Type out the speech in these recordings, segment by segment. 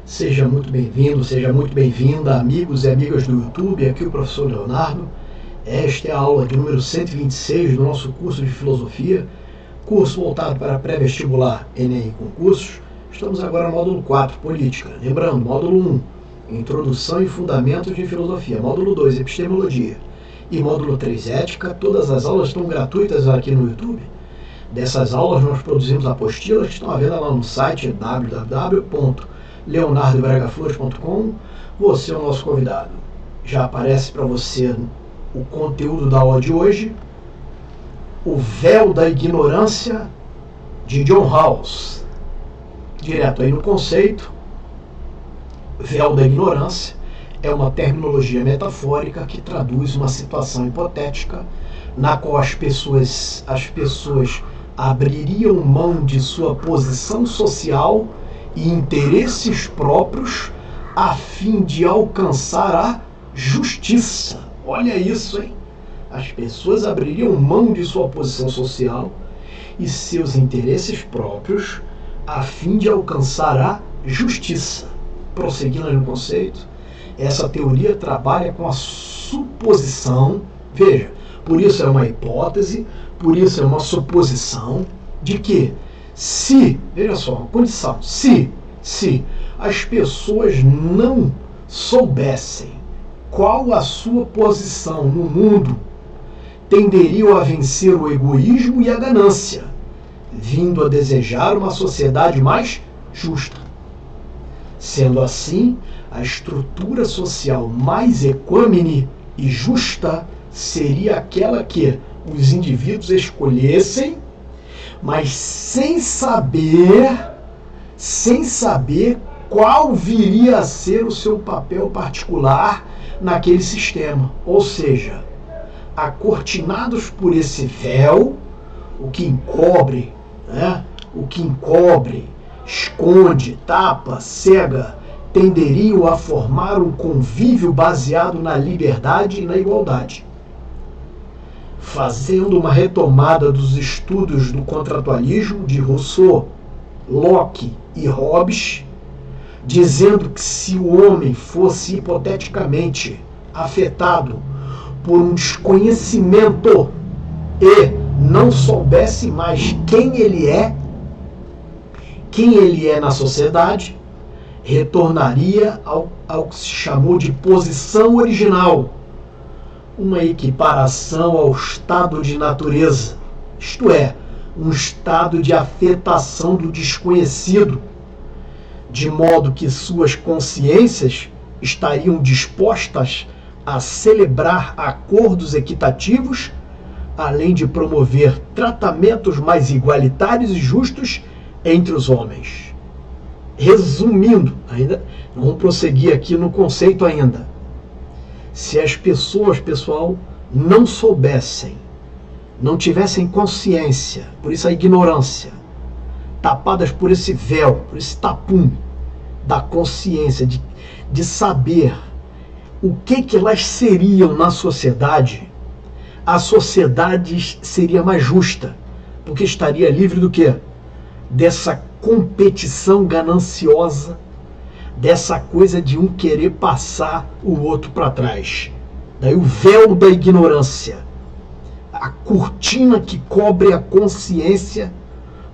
Seja muito bem-vindo, seja muito bem-vinda, amigos e amigas do YouTube. Aqui o professor Leonardo. Esta é a aula de número 126 do nosso curso de Filosofia, curso voltado para pré-vestibular, Enem e concursos. Estamos agora no módulo 4, Política. Lembrando, módulo 1, Introdução e Fundamentos de Filosofia. Módulo 2, Epistemologia. E módulo 3, Ética. Todas as aulas estão gratuitas aqui no YouTube. Dessas aulas nós produzimos apostilas que estão à venda lá no site www.leonardobregaflores.com. Você é o nosso convidado. Já aparece para você o conteúdo da aula de hoje, O Véu da Ignorância, de John Rawls. Direto aí no conceito, véu da ignorância é uma terminologia metafórica que traduz uma situação hipotética na qual as pessoas abririam mão de sua posição social e interesses próprios a fim de alcançar a justiça. Olha isso, hein? As pessoas abririam mão de sua posição social e seus interesses próprios a fim de alcançar a justiça. Prosseguindo no conceito, essa teoria trabalha com a suposição, veja, por isso é uma hipótese, por isso é uma suposição de que veja só, uma condição, se as pessoas não soubessem qual a sua posição no mundo, tenderiam a vencer o egoísmo e a ganância, vindo a desejar uma sociedade mais justa. Sendo assim, a estrutura social mais equânime e justa seria aquela que os indivíduos escolhessem, mas sem saber qual viria a ser o seu papel particular naquele sistema. Ou seja, acortinados por esse véu, o que encobre, esconde, tapa, cega, tenderiam a formar um convívio baseado na liberdade e na igualdade. Fazendo uma retomada dos estudos do contratualismo de Rousseau, Locke e Hobbes, dizendo que se o homem fosse hipoteticamente afetado por um desconhecimento e não soubesse mais quem ele é na sociedade, retornaria ao que se chamou de posição original, uma equiparação ao estado de natureza, isto é, um estado de afetação do desconhecido, de modo que suas consciências estariam dispostas a celebrar acordos equitativos, além de promover tratamentos mais igualitários e justos entre os homens. Resumindo, ainda vamos prosseguir aqui no conceito ainda. Se as pessoas, pessoal, não soubessem, não tivessem consciência, por isso a ignorância, tapadas por esse véu, por esse tapume da consciência, de saber o que elas seriam na sociedade, a sociedade seria mais justa, porque estaria livre do quê? Dessa competição gananciosa, dessa coisa de um querer passar o outro para trás. Daí o véu da ignorância, a cortina que cobre a consciência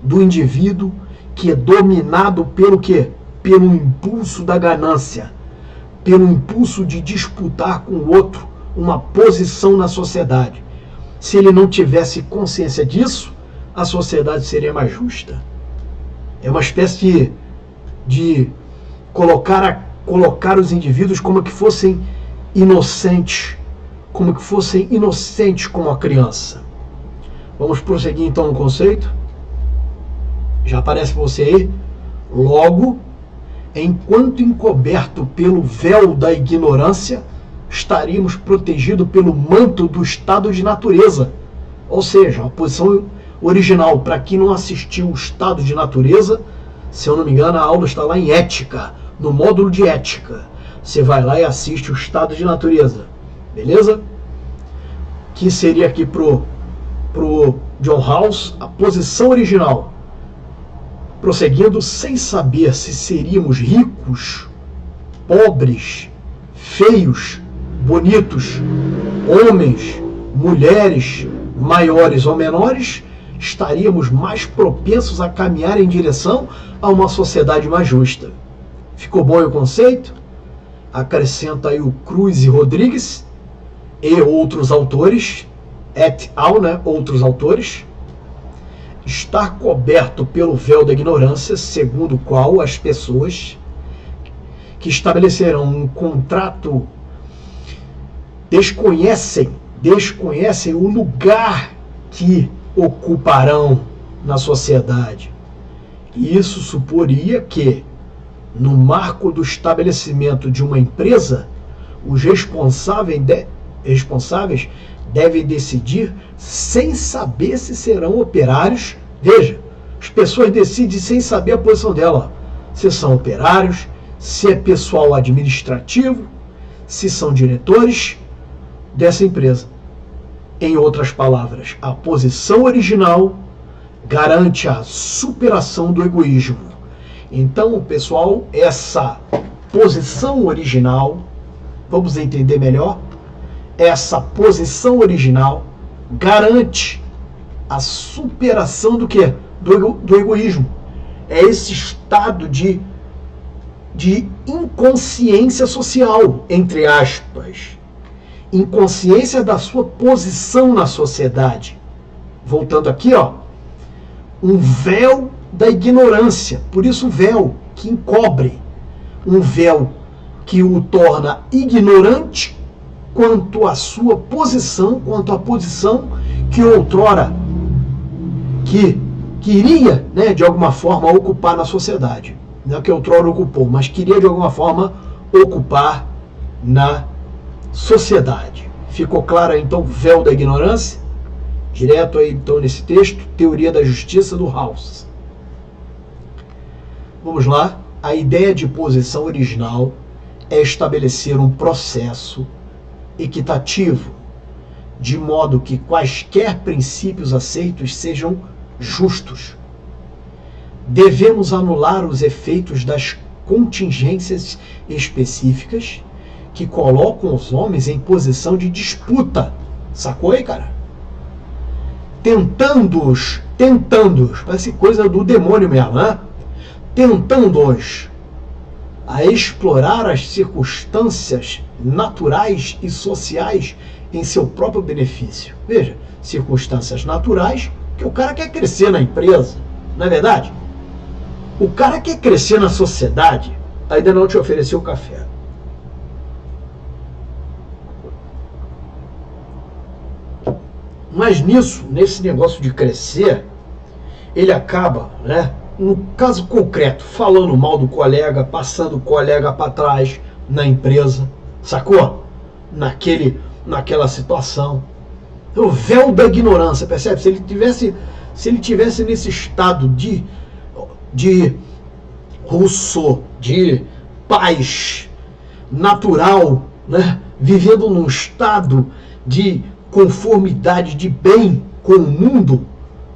do indivíduo, que é dominado pelo quê? Pelo impulso da ganância, pelo impulso de disputar com o outro uma posição na sociedade. Se ele não tivesse consciência disso, a sociedade seria mais justa. É uma espécie de colocar os indivíduos como que fossem inocentes, como a criança. Vamos prosseguir então no conceito? Já aparece para você aí? Logo, enquanto encoberto pelo véu da ignorância, estaríamos protegidos pelo manto do estado de natureza. Ou seja, a posição original. Para quem não assistiu o estado de natureza, se eu não me engano, a aula está lá em Ética, no módulo de Ética. Você vai lá e assiste o estado de natureza. Beleza? Que seria aqui pro John Rawls a posição original. prosseguindo, sem saber se seríamos ricos, pobres, feios, bonitos, homens, mulheres, maiores ou menores, estaríamos mais propensos a caminhar em direção a uma sociedade mais justa. Ficou bom o conceito? Acrescenta aí o Cruz e Rodrigues e outros autores, et al., né? Outros autores. Estar coberto pelo véu da ignorância, segundo o qual as pessoas que estabelecerão um contrato desconhecem o lugar que ocuparão na sociedade. E isso suporia que, no marco do estabelecimento de uma empresa, os responsáveis devem decidir sem saber se serão operários. Veja, as pessoas decidem sem saber a posição dela, se são operários, se é pessoal administrativo, se são diretores dessa empresa. Em outras palavras, a posição original garante a superação do egoísmo. Então, pessoal, essa posição original, vamos entender melhor, essa posição original garante a superação do quê? Do egoísmo. É esse estado de inconsciência social, entre aspas. Inconsciência da sua posição na sociedade. Voltando aqui, ó, um véu da ignorância, por isso o véu que encobre, um véu que o torna ignorante quanto à sua posição, quanto à posição que outrora queria, né, de alguma forma ocupar na sociedade. Não é que outrora ocupou, mas queria de alguma forma ocupar na sociedade. Ficou claro então o véu da ignorância? Direto aí então nesse texto, Teoria da Justiça do Rawls. Vamos lá. A ideia de posição original é estabelecer um processo equitativo, de modo que quaisquer princípios aceitos sejam justos. Devemos anular os efeitos das contingências específicas que colocam os homens em posição de disputa. Sacou aí, cara? Tentando-os, parece coisa do demônio mesmo, né? Tentando-os a explorar as circunstâncias naturais e sociais em seu próprio benefício. Veja, circunstâncias naturais que o cara quer crescer na empresa, não é verdade? O cara quer crescer na sociedade, ainda não te ofereceu café. Mas nesse negócio de crescer, ele acaba, né, no caso concreto, falando mal do colega, passando o colega para trás na empresa, sacou? Naquela situação. O véu da ignorância, percebe? Se ele tivesse nesse estado de Rousseau, de paz natural, né, vivendo num estado de conformidade, de bem com o mundo,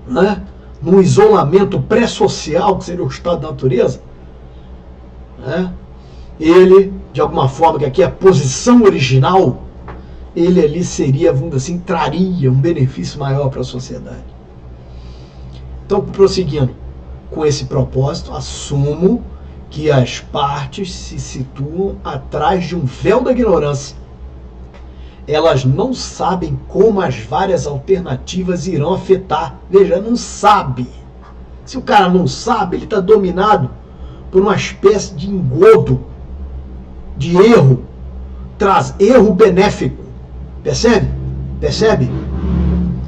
né, num isolamento pré-social, que seria o estado da natureza, né, ele, de alguma forma, que aqui é a posição original, ele ali seria, vamos dizer assim, traria um benefício maior para a sociedade. Então, prosseguindo com esse propósito, assumo que as partes se situam atrás de um véu da ignorância. Elas não sabem como as várias alternativas irão afetar. Veja, não sabe. Se o cara não sabe, ele está dominado por uma espécie de engodo, de erro, traz erro benéfico. Percebe? Percebe?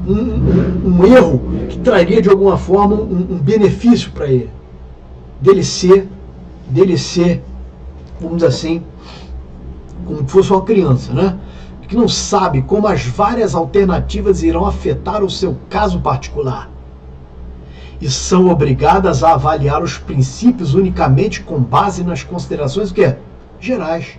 Um erro que traria de alguma forma um benefício para ele. Dele ser, vamos dizer assim, como se fosse uma criança, né? Que não sabe como as várias alternativas irão afetar o seu caso particular. E são obrigadas a avaliar os princípios unicamente com base nas considerações gerais.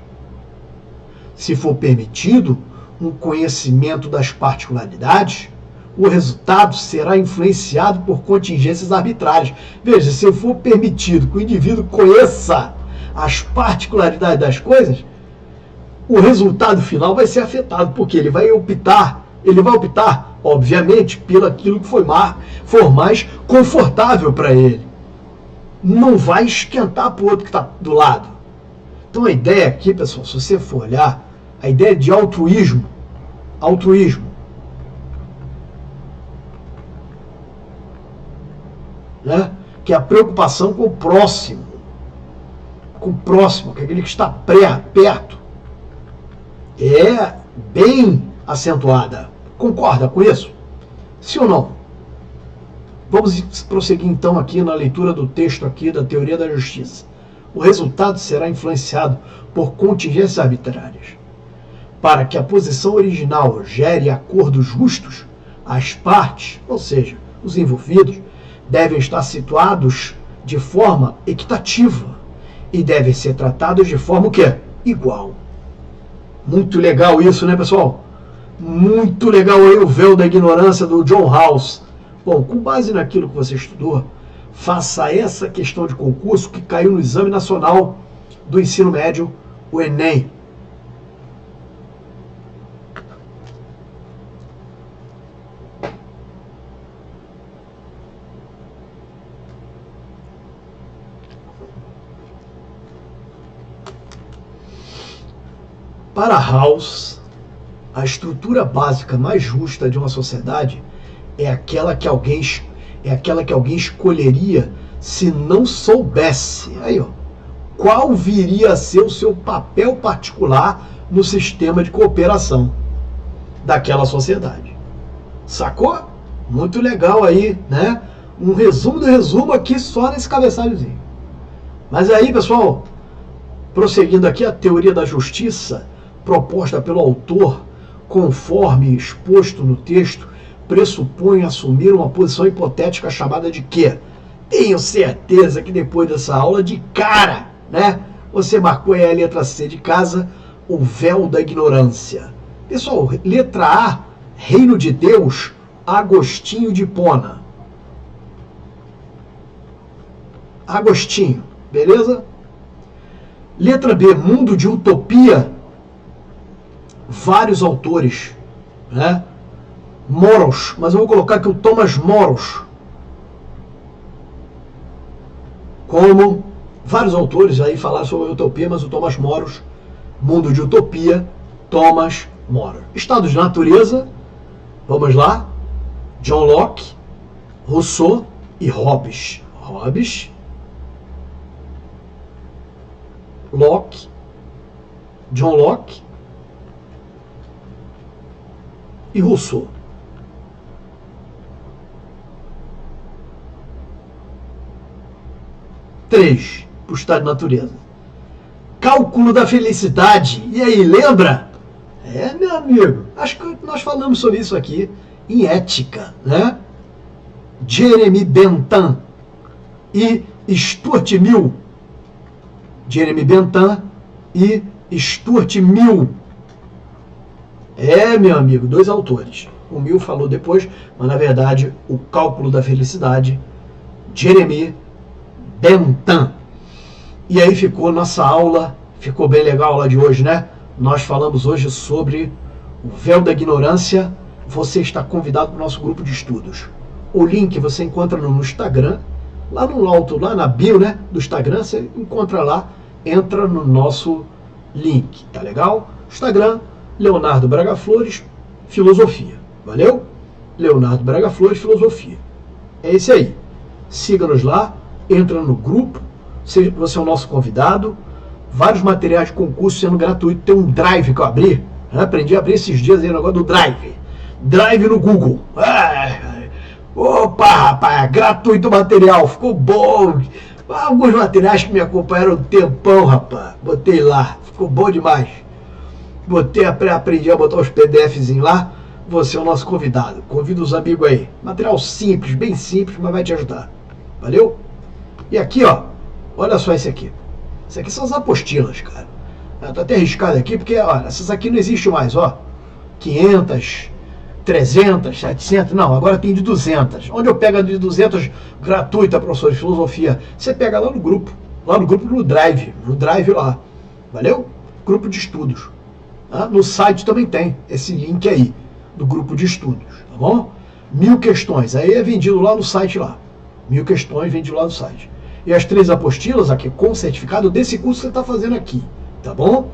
Se for permitido um conhecimento das particularidades, o resultado será influenciado por contingências arbitrárias. Veja, se for permitido que o indivíduo conheça as particularidades das coisas, o resultado final vai ser afetado, porque ele vai optar, obviamente, pelo aquilo que for mais confortável para ele. Não vai esquentar para o outro que está do lado. Então a ideia aqui, pessoal, se você for olhar, a ideia de altruísmo, né? Que é a preocupação com o próximo, que é aquele que está perto, é bem acentuada. Concorda com isso? Sim ou não? Vamos prosseguir então aqui na leitura do texto aqui da teoria da justiça. O resultado será influenciado por contingências arbitrárias. Para que a posição original gere acordos justos, as partes, ou seja, os envolvidos, devem estar situados de forma equitativa e devem ser tratados de forma o quê? Igual. Muito legal isso, né, pessoal? Muito legal aí o véu da ignorância do John Rawls. Bom, com base naquilo que você estudou, faça essa questão de concurso que caiu no Exame Nacional do Ensino Médio, o Enem. Para Rawls, a estrutura básica mais justa de uma sociedade é aquela que alguém escolheria se não soubesse. Aí, ó, qual viria a ser o seu papel particular no sistema de cooperação daquela sociedade. Sacou? Muito legal aí, né? Um resumo do resumo aqui só nesse cabeçalhozinho. Mas aí, pessoal, prosseguindo aqui, a teoria da justiça proposta pelo autor, conforme exposto no texto, pressupõe assumir uma posição hipotética chamada de quê? Tenho certeza que depois dessa aula, de cara, né? Você marcou aí a letra C de casa, o véu da ignorância. Pessoal, letra A, Reino de Deus, Agostinho de Hipona. Agostinho, beleza? Letra B, Mundo de Utopia, vários autores, né? Moros, mas eu vou colocar aqui o Thomas Moros, como vários autores aí falaram sobre a utopia, mas o Thomas Moros, Mundo de Utopia, Thomas Moros. Estado de Natureza, vamos lá, John Locke, Rousseau e Hobbes. Locke, John Locke e Rousseau. Três, para o estado de natureza. Cálculo da felicidade. E aí, lembra? É, meu amigo, acho que nós falamos sobre isso aqui em Ética, né? Jeremy Bentham e Stuart Mill. Jeremy Bentham e Stuart Mill. É, meu amigo, dois autores. O Mill falou depois, mas na verdade o cálculo da felicidade, Jeremy Bentham. E aí ficou nossa aula, ficou bem legal a aula de hoje, né? Nós falamos hoje sobre o véu da ignorância. Você está convidado para o nosso grupo de estudos. O link você encontra no Instagram, lá no alto, lá na bio, né, do Instagram, você encontra lá, entra no nosso link, tá legal? Instagram, Leonardo Braga Flores, Filosofia. Valeu? Leonardo Braga Flores, Filosofia. É esse aí. Siga-nos lá, entra no grupo, você é o nosso convidado. Vários materiais de concurso sendo gratuito. Tem um Drive que eu abri, né? Aprendi a abrir esses dias aí o negócio do Drive. Drive no Google. Opa, rapaz, gratuito o material, ficou bom. Alguns materiais que me acompanharam um tempão, rapaz. Botei lá, ficou bom demais. Aprendi a botar os PDFzinhos lá. Você é o nosso convidado. Convido os amigos aí. Material simples, bem simples, mas vai te ajudar. Valeu? E aqui, ó, olha só esse aqui. Isso aqui são as apostilas, cara. Tá até arriscado aqui, porque, olha, essas aqui não existem mais, ó. 500 300, 700, não, agora tem de 200. Onde eu pego a de 200 gratuita, professor de filosofia? Você pega lá no grupo no Drive lá, valeu? Grupo de estudos. Tá? No site também tem esse link aí, do grupo de estudos, tá bom? 1000 questões, aí é vendido lá no site lá. 1000 questões vendido lá no site. E as 3 apostilas aqui com certificado desse curso que você está fazendo aqui, tá bom?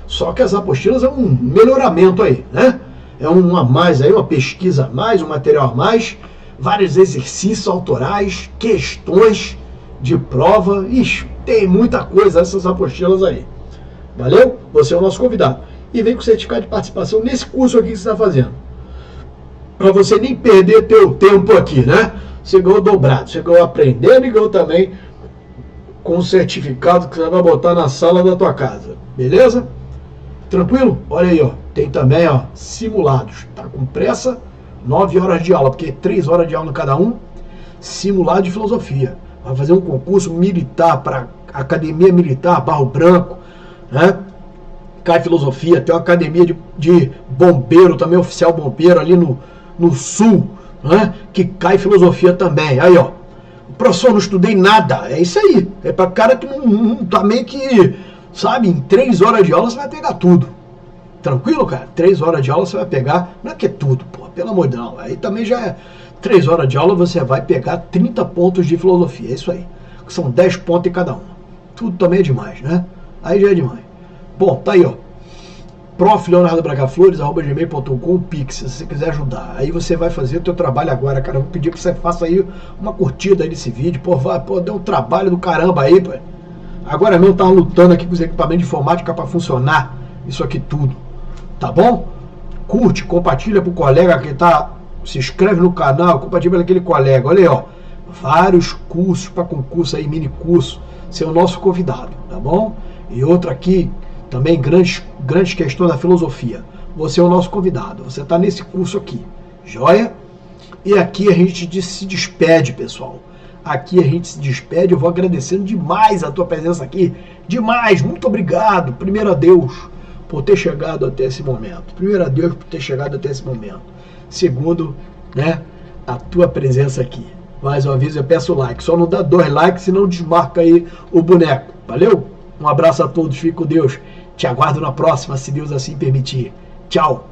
Só que as apostilas é um melhoramento aí, né? É um a mais aí, uma pesquisa a mais, um material a mais, vários exercícios autorais, questões de prova. Ixi, tem muita coisa essas apostilas aí. Valeu? Você é o nosso convidado. E vem com o certificado de participação nesse curso aqui que você está fazendo. Para você nem perder teu tempo aqui, né? Você ganhou dobrado. Você ganhou aprendendo e ganhou também com o certificado que você vai botar na sala da tua casa. Beleza? Tranquilo? Olha aí, ó. Tem também, ó, simulados. Tá com pressa? 9 horas de aula, porque 3 horas de aula cada um. Simulado de filosofia. Vai fazer um concurso militar para Academia Militar Barro Branco, né? Cai Filosofia. Tem uma academia de bombeiro também, oficial bombeiro ali no sul, né? Que cai Filosofia também. Aí, ó. Professor, não estudei nada. É isso aí. É para cara que não tá meio que, sabe, em 3 horas de aula você vai pegar tudo. Tranquilo, cara? 3 horas de aula você vai pegar, não é que é tudo, pô, pelo amor de Deus. Aí também já é 3 horas de aula, você vai pegar 30 pontos de filosofia, é isso aí. São 10 pontos em cada uma. Tudo também é demais, né? Aí já é demais. Bom, tá aí, ó. prof.leonardobragaflores@gmail.com, Pix, se você quiser ajudar. Aí você vai fazer o teu trabalho agora, cara. Eu vou pedir que você faça aí uma curtida aí desse vídeo. Pô, deu um trabalho do caramba aí, pô. Agora mesmo tava lutando aqui com os equipamentos de informática para funcionar isso aqui tudo. Tá bom? Curte, compartilha pro colega que tá, se inscreve no canal, compartilha para aquele colega. Olha aí, ó, vários cursos para concurso aí, mini curso. Você é o nosso convidado, tá bom? E outro aqui, também grandes questões da filosofia. Você é o nosso convidado. Você tá nesse curso aqui, joia? E aqui a gente se despede, pessoal. Aqui a gente se despede. Eu vou agradecendo demais a tua presença aqui. Demais, muito obrigado. Primeiro a Deus por ter chegado até esse momento. Primeiro a Deus por ter chegado até esse momento. Segundo, né, a tua presença aqui. Mais uma vez eu peço like. Só não dá 2 likes, senão desmarca aí o boneco. Valeu? Um abraço a todos. Fique com Deus. Te aguardo na próxima, se Deus assim permitir. Tchau.